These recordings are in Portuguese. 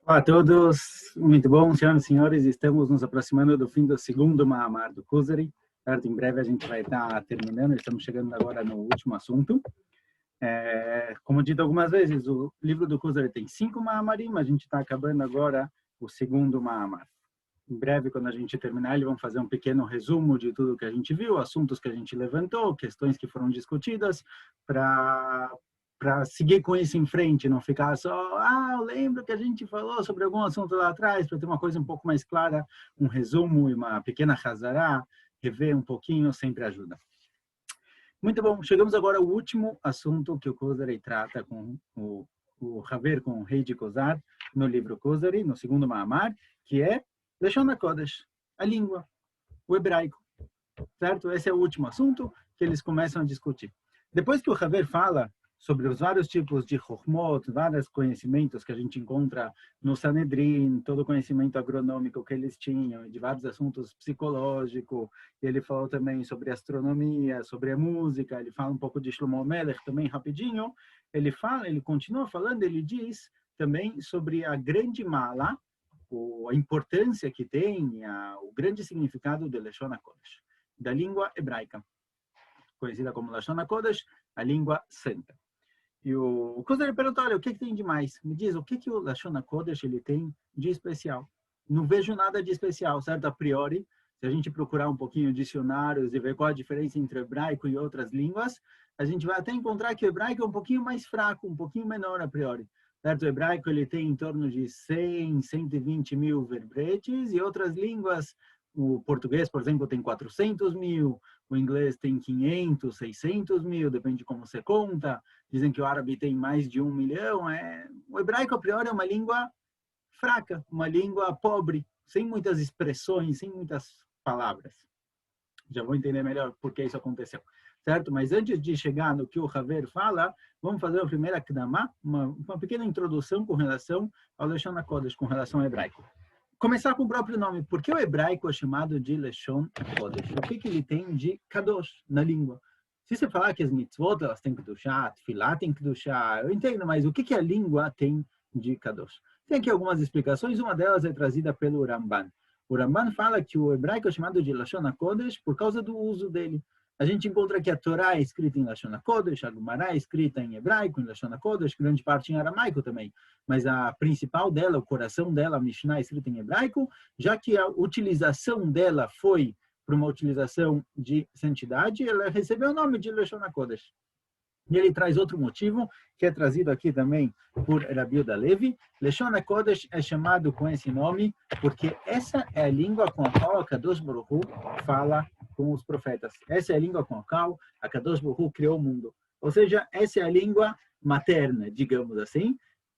Olá a todos, muito bom, senhoras e senhores, estamos nos aproximando do fim do segundo Mahamar do Kuzari, certo? Em breve a gente vai estar terminando, estamos chegando agora no último assunto. Como dito algumas vezes, o livro do Kuzari tem 5 Mahamarim, a gente está acabando agora o segundo Mahamar. Em breve, quando a gente terminar, eles vão fazer um pequeno resumo de tudo que a gente viu, assuntos que a gente levantou, questões que foram discutidas, para seguir com isso em frente, não ficar só, eu lembro que a gente falou sobre algum assunto lá atrás, para ter uma coisa um pouco mais clara, um resumo e uma pequena hazará, rever um pouquinho sempre ajuda. Muito bom, chegamos agora ao último assunto que o Kuzari trata com o Haver, com o rei de Kozar, no livro Kuzari, no segundo Mahamar, que é Lashon HaKodesh, a língua, o hebraico, certo? Esse é o último assunto que eles começam a discutir. Depois que o Haver fala sobre os vários tipos de Chokhmot, vários conhecimentos que a gente encontra no Sanedrin, todo o conhecimento agronômico que eles tinham, de vários assuntos psicológicos, ele falou também sobre astronomia, sobre a música, ele fala um pouco de Shlomo Melech também rapidinho, ele continua falando, ele diz também sobre a grande mala, a importância que tem, o grande significado de Lashon HaKodesh, da língua hebraica, conhecida como Lashon HaKodesh, a língua santa. E o Kuzari perguntou, olha, o que tem de mais? Me diz, o que o Lashon HaKodesh ele tem de especial? Não vejo nada de especial, certo? A priori, se a gente procurar um pouquinho dicionários e ver qual a diferença entre o hebraico e outras línguas, a gente vai até encontrar que o hebraico é um pouquinho mais fraco, um pouquinho menor a priori. Certo? O hebraico ele tem em torno de 100, 120 mil verbretes, e outras línguas, o português, por exemplo, tem 400 mil, o inglês tem 500, 600 mil, depende de como você conta. Dizem que o árabe tem mais de 1 milhão. O hebraico, a priori, é uma língua fraca, uma língua pobre, sem muitas expressões, sem muitas palavras. Já vou entender melhor por que isso aconteceu, certo? Mas antes de chegar no que o Haver fala, vamos fazer a primeira Akdamá, uma pequena introdução com relação ao Lashon HaKodesh, com relação ao hebraico. Começar com o próprio nome. Por que o hebraico é chamado de Lashon HaKodesh? O que ele tem de Kadosh na língua? Se você falar que as mitzvot, elas têm Kedushá, Tfilah tem Kedushá, eu entendo, mas o que a língua tem de Kadosh? Tem aqui algumas explicações, uma delas é trazida pelo Ramban. O Ramban fala que o hebraico é chamado de Lashon HaKodesh por causa do uso dele. A gente encontra que a Torá é escrita em Lashon HaKodesh, a Gumará é escrita em hebraico, em Lashon HaKodesh, grande parte em aramaico também. Mas a principal dela, o coração dela, a Mishnah, é escrita em hebraico, já que a utilização dela foi para uma utilização de santidade, ela recebeu o nome de Lashon HaKodesh. E ele traz outro motivo, que é trazido aqui também por Rabi Yehuda Levi. Lashon HaKodesh é chamado com esse nome porque essa é a língua com a qual a Kadosh Baruch Hu fala com os profetas. Essa é a língua com a qual a Kadosh Baruch Hu criou o mundo. Ou seja, essa é a língua materna, digamos assim,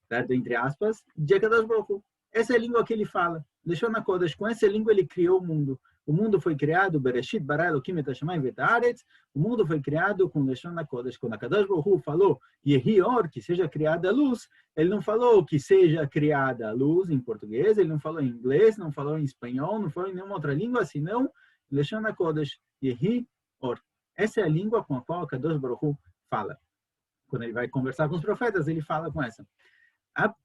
certo? Entre aspas, de Kadosh Baruch Hu. Essa é a língua que ele fala. Lashon HaKodesh, com essa língua ele criou o mundo. O mundo foi criado, Bereshit bara Elokim et hashamayim ve'et haaretz. O mundo foi criado com Lashon HaKodesh. Quando a Kadosh Baruch Hu falou Yehi Or, que seja criada a luz, ele não falou que seja criada a luz em português, ele não falou em inglês, não falou em espanhol, não falou em nenhuma outra língua, senão Lashon HaKodesh, Yehi Or. Essa é a língua com a qual a Kadosh Baruch Hu fala. Quando ele vai conversar com os profetas, ele fala com essa.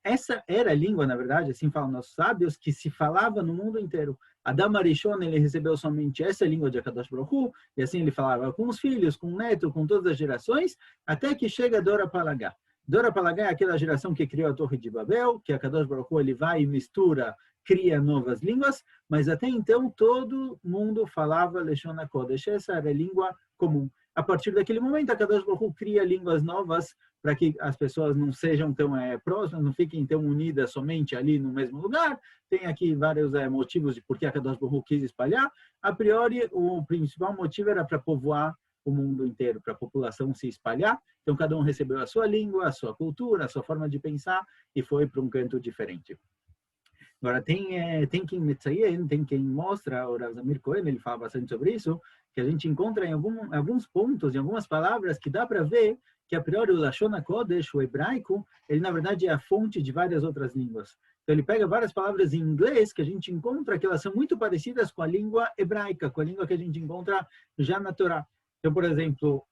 Essa era a língua, na verdade, assim falam nossos sábios, que se falava no mundo inteiro. Adam Arishon, ele recebeu somente essa língua de Akadosh Baruch Hu, e assim ele falava com os filhos, com o neto, com todas as gerações, até que chega Dora Palagá. Dora Palagá é aquela geração que criou a Torre de Babel, que Akadosh Baruch Hu, ele vai e mistura, cria novas línguas, mas até então todo mundo falava Lashon HaKodesh, essa era a língua comum. A partir daquele momento, Akadosh Baruch Hu cria línguas novas para que as pessoas não sejam tão próximas, não fiquem tão unidas somente ali no mesmo lugar. Tem aqui vários motivos de por que a Kadosh Baruch Hu quis espalhar. A priori, o principal motivo era para povoar o mundo inteiro, para a população se espalhar. Então, cada um recebeu a sua língua, a sua cultura, a sua forma de pensar e foi para um canto diferente. Agora, tem quem metzayen, tem quem mostra, o Rav Zamir Cohen, ele fala bastante sobre isso, que a gente encontra em alguns pontos, em algumas palavras, que dá para ver que, a priori, o Lashon HaKodesh, o hebraico, ele, na verdade, é a fonte de várias outras línguas. Então, ele pega várias palavras em inglês que a gente encontra que elas são muito parecidas com a língua hebraica, com a língua que a gente encontra já na Torá. Então, por exemplo,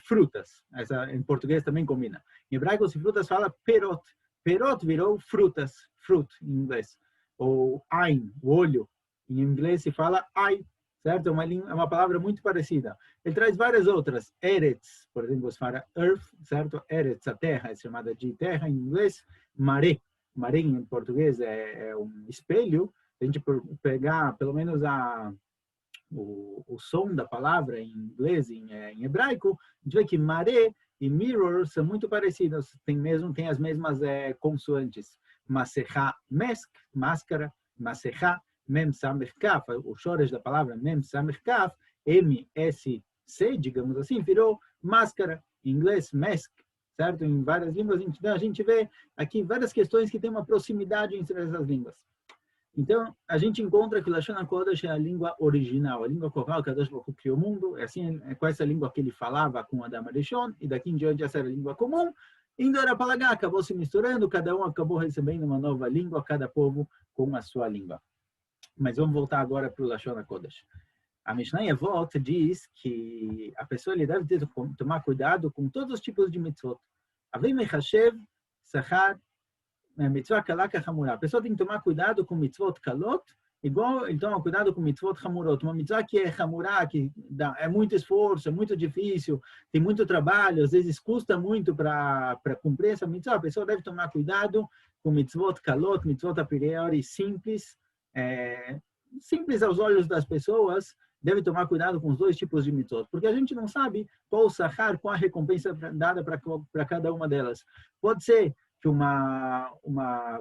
frutas. Essa, em português também combina. Em hebraico, se frutas fala perot. Perot virou frutas, fruit em inglês. Ou ein, o olho, em inglês se fala eye, certo? É uma palavra muito parecida. Ele traz várias outras. Eretz, por exemplo, se fala earth, certo? Eretz, a terra, é chamada de terra em inglês. Maré, maré em português é um espelho. Se a gente pegar pelo menos o som da palavra em inglês, em hebraico, a gente vê que maré e mirror são muito parecidos, tem as mesmas consoantes. Masechá, mesk, máscara, masechá, mem samech kaf, o chores da palavra mem samech kaf, M-S-C, digamos assim, virou máscara, em inglês, mesk, certo? Em várias línguas, a gente vê aqui várias questões que têm uma proximidade entre essas línguas. Então, a gente encontra que o Lashon HaKodesh é a língua original, a língua com a qual Kadosh Baruch Hu criou o mundo, é com essa língua que ele falava com Adam Arishon, e daqui em diante essa era a língua comum. Indo era Palagá, acabou se misturando, cada um acabou recebendo uma nova língua, cada povo com a sua língua. Mas vamos voltar agora para o Lashon HaKodesh. A Mishnah Yevot diz que a pessoa ele deve tomar cuidado com todos os tipos de mitzvot. Avei mechashev, sachar, mitzvah kalaka hamurá. A pessoa tem que tomar cuidado com mitzvot kalot, igual ele toma cuidado com mitzvot hamurot. Uma mitzvah que é hamurá, que é muito esforço, é muito difícil, tem muito trabalho, às vezes custa muito para cumprir essa mitzvah. A pessoa deve tomar cuidado com mitzvot kalot, mitzvot a priori simples, simples aos olhos das pessoas. Deve tomar cuidado com os dois tipos de mitzvot, porque a gente não sabe qual o sahar, qual a recompensa dada para cada uma delas. Pode ser que uma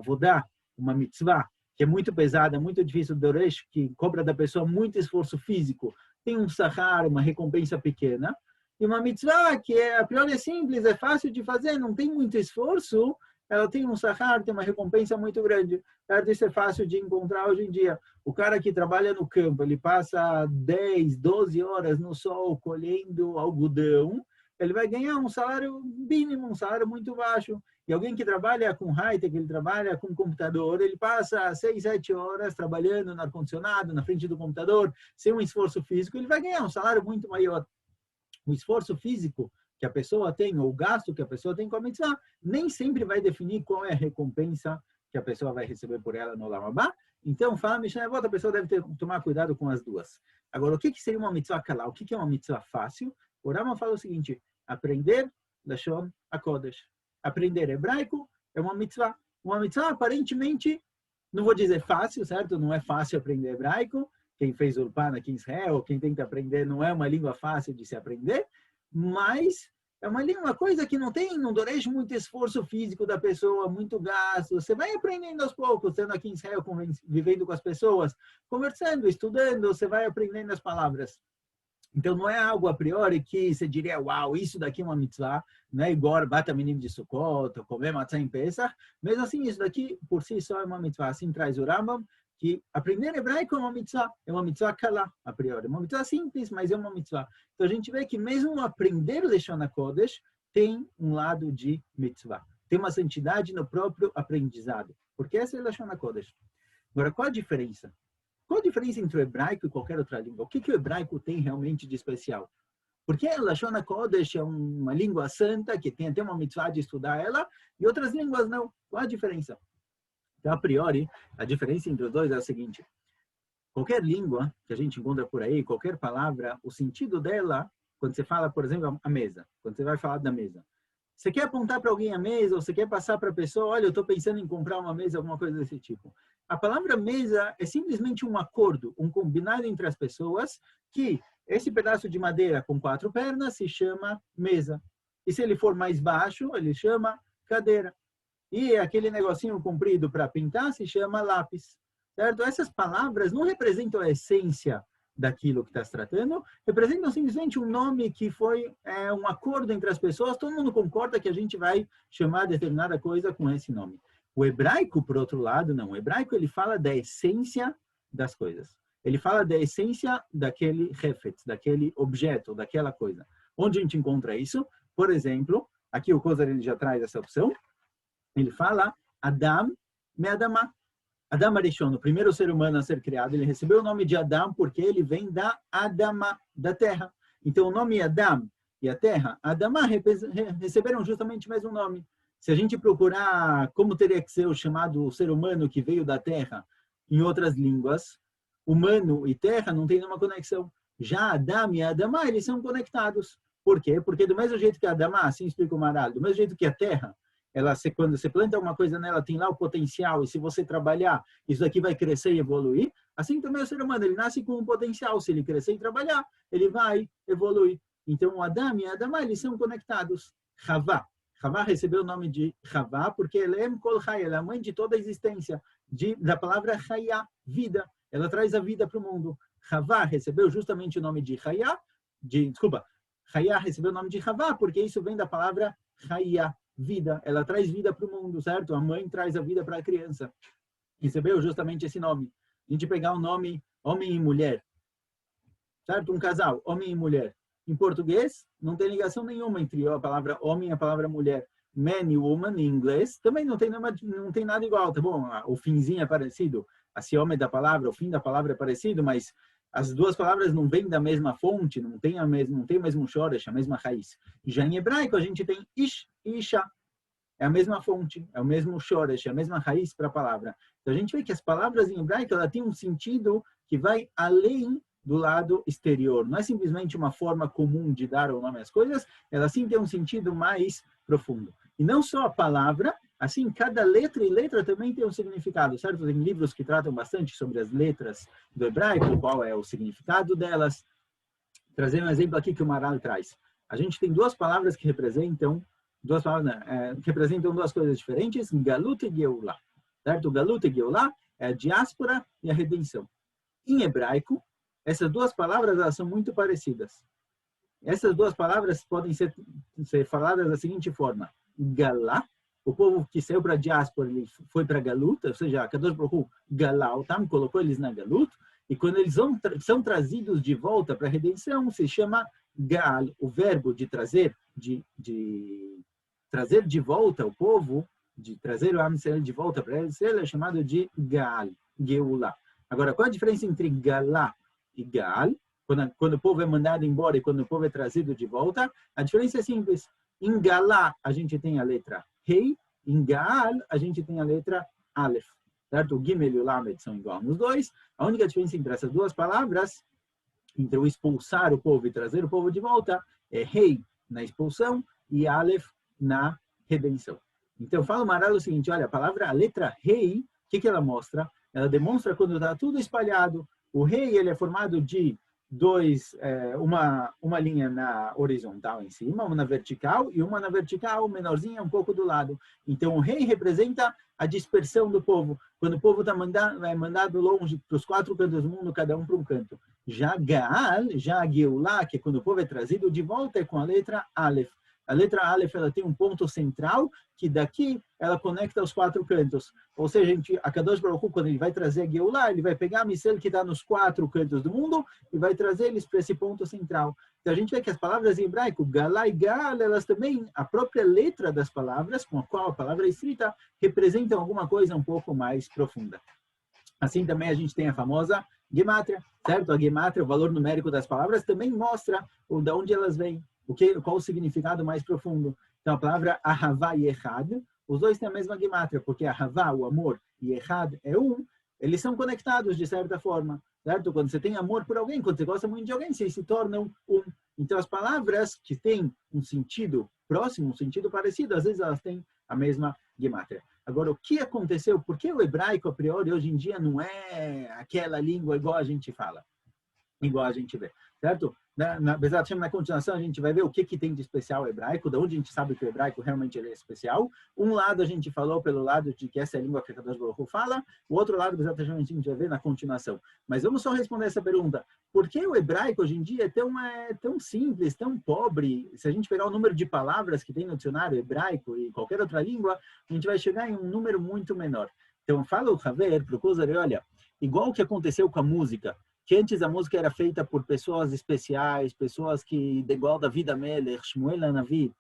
vodá, uma mitzvah, que é muito pesada, muito difícil, doresh, que cobra da pessoa muito esforço físico, tem um sahar, uma recompensa pequena, e uma mitzvah que a priori é simples, é fácil de fazer, não tem muito esforço, ela tem um sahar, tem uma recompensa muito grande. Isso é fácil de encontrar hoje em dia. O cara que trabalha no campo, ele passa 10, 12 horas no sol colhendo algodão, ele vai ganhar um salário mínimo, um salário muito baixo. E alguém que trabalha com high-tech, ele trabalha com computador, ele passa 6, 7 horas trabalhando no ar-condicionado, na frente do computador, sem um esforço físico, ele vai ganhar um salário muito maior. O esforço físico que a pessoa tem, ou o gasto que a pessoa tem com a mitzvah, nem sempre vai definir qual é a recompensa que a pessoa vai receber por ela no Olam Haba. Então, fala Mishnah Yevot, a pessoa deve tomar cuidado com as duas. Agora, o que seria uma mitzvah kalá? O que é uma mitzvah fácil? O Rama fala o seguinte: aprender Lashon HaKodesh. Aprender hebraico é uma mitzvah. Uma mitzvah, aparentemente, não vou dizer fácil, certo? Não é fácil aprender hebraico. Quem fez Ulpan aqui em Israel, quem tenta aprender, não é uma língua fácil de se aprender, mas é uma coisa que não doreja muito esforço físico da pessoa, muito gasto. Você vai aprendendo aos poucos, estando aqui em Israel, vivendo com as pessoas, conversando, estudando, você vai aprendendo as palavras. Então, não é algo a priori que você diria, uau, isso daqui é uma mitzvah, não é igual bata minim de Sukkot, ou comer matzah em Pesach, mas assim, isso daqui por si só é uma mitzvah. Assim traz o Rambam, que aprender hebraico é uma mitzvah kalá, a priori. É uma mitzvah simples, mas é uma mitzvah. Então, a gente vê que mesmo aprender Lashon HaKodesh tem um lado de mitzvah. Tem uma santidade no próprio aprendizado, porque essa é Lashon HaKodesh. Agora, qual a diferença? Qual a diferença entre o hebraico e qualquer outra língua? O que o hebraico tem realmente de especial? Porque o Lashon HaKodesh é uma língua santa, que tem até uma mitzvah de estudar ela, e outras línguas não. Qual a diferença? Então, a priori, a diferença entre os dois é a seguinte. Qualquer língua que a gente encontra por aí, qualquer palavra, o sentido dela, quando você fala, por exemplo, a mesa, quando você vai falar da mesa, você quer apontar para alguém a mesa, ou você quer passar para a pessoa, olha, eu estou pensando em comprar uma mesa, alguma coisa desse tipo. A palavra mesa é simplesmente um acordo, um combinado entre as pessoas, que esse pedaço de madeira com 4 pernas se chama mesa. E se ele for mais baixo, ele chama cadeira. E aquele negocinho comprido para pintar se chama lápis. Certo? Essas palavras não representam a essência daquilo que está se tratando, representam simplesmente um nome que foi um acordo entre as pessoas, todo mundo concorda que a gente vai chamar determinada coisa com esse nome. O hebraico, por outro lado, não. O hebraico, ele fala da essência das coisas. Ele fala da essência daquele refetz, daquele objeto, daquela coisa. Onde a gente encontra isso? Por exemplo, aqui o Kozer ele já traz essa opção. Ele fala Adam me-Adamá. Adam Arishon, o primeiro ser humano a ser criado, ele recebeu o nome de Adam porque ele vem da Adamá, da terra. Então, o nome Adam e a terra, Adamá, receberam justamente o mesmo nome. Se a gente procurar como teria que ser o chamado ser humano que veio da Terra em outras línguas, humano e Terra não tem nenhuma conexão. Já Adam e Adamá, eles são conectados. Por quê? Porque do mesmo jeito que a Adamá, assim explica o Maharal, do mesmo jeito que a Terra, quando você planta alguma coisa nela, tem lá o potencial, e se você trabalhar, isso daqui vai crescer e evoluir. Assim também o ser humano, ele nasce com um potencial. Se ele crescer e trabalhar, ele vai evoluir. Então, o Adam e a Adamá, eles são conectados. Havá. Havá recebeu o nome de Havá porque ela é ela é a mãe de toda a existência, da palavra Hayá, vida. Ela traz a vida para o mundo. Havá recebeu justamente o nome de Hayá, Hayá recebeu o nome de Havá porque isso vem da palavra Hayá, vida. Ela traz vida para o mundo, certo? A mãe traz a vida para a criança. Recebeu justamente esse nome. A gente pegar o nome homem e mulher, certo? Um casal, homem e mulher. Em português, não tem ligação nenhuma entre a palavra homem e a palavra mulher. Man e woman, em inglês, também não tem nada igual, tá bom? O finzinho é parecido, a siome da palavra, o fim da palavra é parecido, mas as duas palavras não vêm da mesma fonte, não tem o mesmo shoresh, a mesma raiz. Já em hebraico, a gente tem ish e isha. É a mesma fonte, é o mesmo shoresh, é a mesma raiz para a palavra. Então, a gente vê que as palavras em hebraico, ela tem um sentido que vai além do lado exterior. Não é simplesmente uma forma comum de dar o nome às coisas, ela sim tem um sentido mais profundo. E não só a palavra, assim, cada letra e letra também tem um significado, certo? Tem livros que tratam bastante sobre as letras do hebraico, qual é o significado delas. Trazer um exemplo aqui que o Maharal traz. A gente tem duas palavras que representam duas coisas diferentes, Galut e Geulah. Certo? Galut e Geulah é a diáspora e a redenção. Em hebraico, essas duas palavras elas são muito parecidas. Essas duas palavras podem ser faladas da seguinte forma. Galá, o povo que saiu para a diáspora, ele foi para Galut, ou seja, Kadosh Baruch Hu Galautam, colocou eles na Galut, e quando eles são trazidos de volta para a redenção, se chama Gal, o verbo de trazer, de trazer de volta o povo, de trazer o Am Israel de volta para ele, é chamado de Gal, Geulah. Agora, qual a diferença entre Galá e Gal? Quando o povo é mandado embora e quando o povo é trazido de volta, a diferença é simples. Em Galá, a gente tem a letra Rei, em Gal, a gente tem a letra Aleph. Certo? O Gimel e o Lamed são iguais nos dois. A única diferença entre essas duas palavras, entre o expulsar o povo e trazer o povo de volta, é Rei na expulsão e Aleph na redenção. Então, fala o Maharal o seguinte, olha, a letra Rei, o que ela mostra? Ela demonstra quando está tudo espalhado. O Rei, ele é formado de uma linha na horizontal em cima, uma na vertical, e uma na vertical menorzinha um pouco do lado. Então, o Rei representa a dispersão do povo. Quando o povo é mandado longe para os quatro cantos do mundo, cada um para um canto. Já Gaal, já Geulah, que é quando o povo é trazido de volta, é com a letra Aleph. A letra Aleph, ela tem um ponto central, que daqui ela conecta os quatro cantos. Ou seja, a Kadosh Baruch Hu, quando ele vai trazer a Geulah, ele vai pegar a Missel que está nos quatro cantos do mundo e vai trazer eles para esse ponto central. Então a gente vê que as palavras em hebraico, Galá e Gal, elas também, a própria letra das palavras, com a qual a palavra é escrita, representam alguma coisa um pouco mais profunda. Assim também a gente tem a famosa Gemátria, certo? A Gemátria, o valor numérico das palavras, também mostra de onde elas vêm. Qual o significado mais profundo? Então, a palavra Ahavá e Echad, os dois têm a mesma gemátria, porque Ahavá, o amor, e Echad é um, eles são conectados de certa forma, certo? Quando você tem amor por alguém, quando você gosta muito de alguém, vocês se tornam um. Então, as palavras que têm um sentido próximo, um sentido parecido, às vezes elas têm a mesma gemátria. Agora, o que aconteceu? Por que o hebraico, a priori, hoje em dia, não é aquela língua igual a gente fala? Igual a gente vê, certo? Na continuação, a gente vai ver o que tem de especial o hebraico, de onde a gente sabe que o hebraico realmente ele é especial. Um lado a gente falou pelo lado de que essa é a língua que a Kadosh Baruch Hu fala, o outro lado, exatamente, a gente vai ver na continuação. Mas vamos só responder essa pergunta. Por que o hebraico hoje em dia é tão simples, tão pobre? Se a gente pegar o número de palavras que tem no dicionário hebraico e qualquer outra língua, a gente vai chegar em um número muito menor. Então, fala o Haver para o Kuzari, olha, igual o que aconteceu com a música, que antes a música era feita por pessoas especiais, pessoas que, igual David Amelech, Shmuel Hanavi,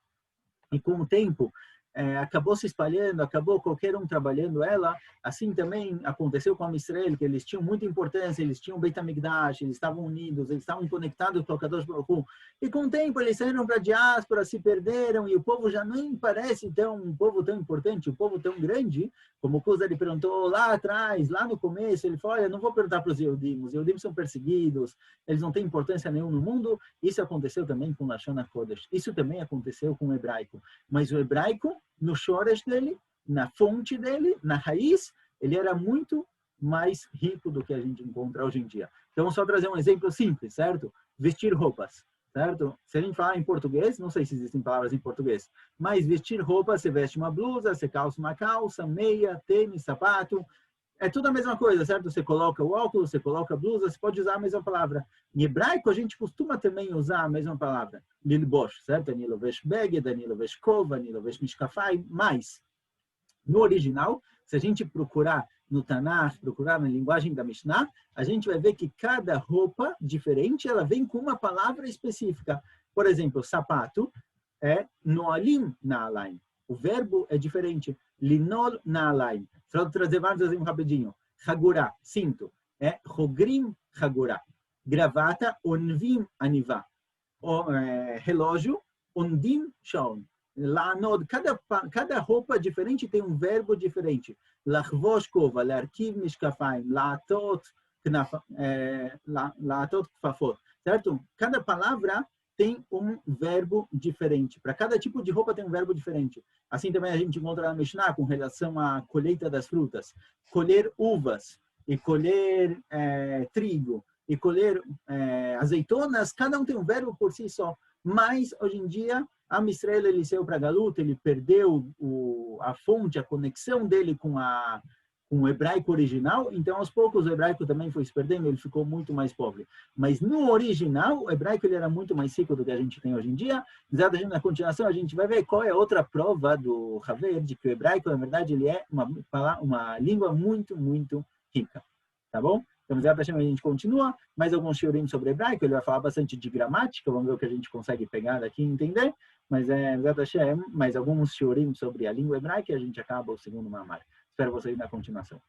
e com o tempo, acabou se espalhando, acabou qualquer um trabalhando ela. Assim também aconteceu com a Israel, que eles tinham muita importância, eles tinham Beit HaMikdash, eles estavam unidos, eles estavam conectados com o Kadosh Baruch Hu. E com o tempo eles saíram para a diáspora, se perderam, e o povo já nem parece um povo tão importante, um povo tão grande, como o Kuzari perguntou lá atrás, lá no começo, ele falou, olha, não vou perguntar para os Yehudim são perseguidos, eles não têm importância nenhuma no mundo. Isso aconteceu também com Lashon HaKodesh, isso também aconteceu com o hebraico. Mas o hebraico, no shoresh dele, na fonte dele, na raiz, ele era muito mais rico do que a gente encontra hoje em dia. Então, vou só trazer um exemplo simples, certo? Vestir roupas, certo? Se a gente falar em português, não sei se existem palavras em português, mas vestir roupa, você veste uma blusa, você calça uma calça, meia, tênis, sapato, é tudo a mesma coisa, certo? Você coloca o óculos, você coloca a blusa, você pode usar a mesma palavra. Em hebraico, a gente costuma também usar a mesma palavra. Lilbosh, certo? Ani lovesh beged, ani lovesh kova, ani lovesh mishkafai. Mas, no original, se a gente procurar no Tanakh, procurar na linguagem da Mishnah, a gente vai ver que cada roupa diferente, ela vem com uma palavra específica. Por exemplo, sapato é noalim na'alaim. O verbo é diferente. Linol na'alaim. Só trazer vários exemplos rapidinho. Hagurá, cinto. É hogrim hagurá. Gravata, onvim anivá. Relógio, ondim shaon. La'anod, cada roupa diferente tem um verbo diferente. Lachvosh kova, larkiv mishkafaim, la'atot kfafot. Certo? Cada palavra tem um verbo diferente. Para cada tipo de roupa tem um verbo diferente. Assim também a gente encontra na Mishnah com relação à colheita das frutas. Colher uvas e colher trigo e colher azeitonas, cada um tem um verbo por si só. Mas, hoje em dia, a Israel, ele saiu para a Galuta, ele perdeu a fonte, a conexão dele com o hebraico original, então aos poucos o hebraico também foi se perdendo, ele ficou muito mais pobre. Mas no original, o hebraico ele era muito mais rico do que a gente tem hoje em dia. Na continuação, a gente vai ver qual é a outra prova do Haver, de que o hebraico, na verdade, ele é uma língua muito, muito rica. Tá bom? Então, a gente continua, mais alguns shiurim sobre hebraico, ele vai falar bastante de gramática, vamos ver o que a gente consegue pegar daqui e entender, mas mais alguns shiurim sobre a língua hebraica e a gente acaba o segundo mamar. Espero vocês na continuação.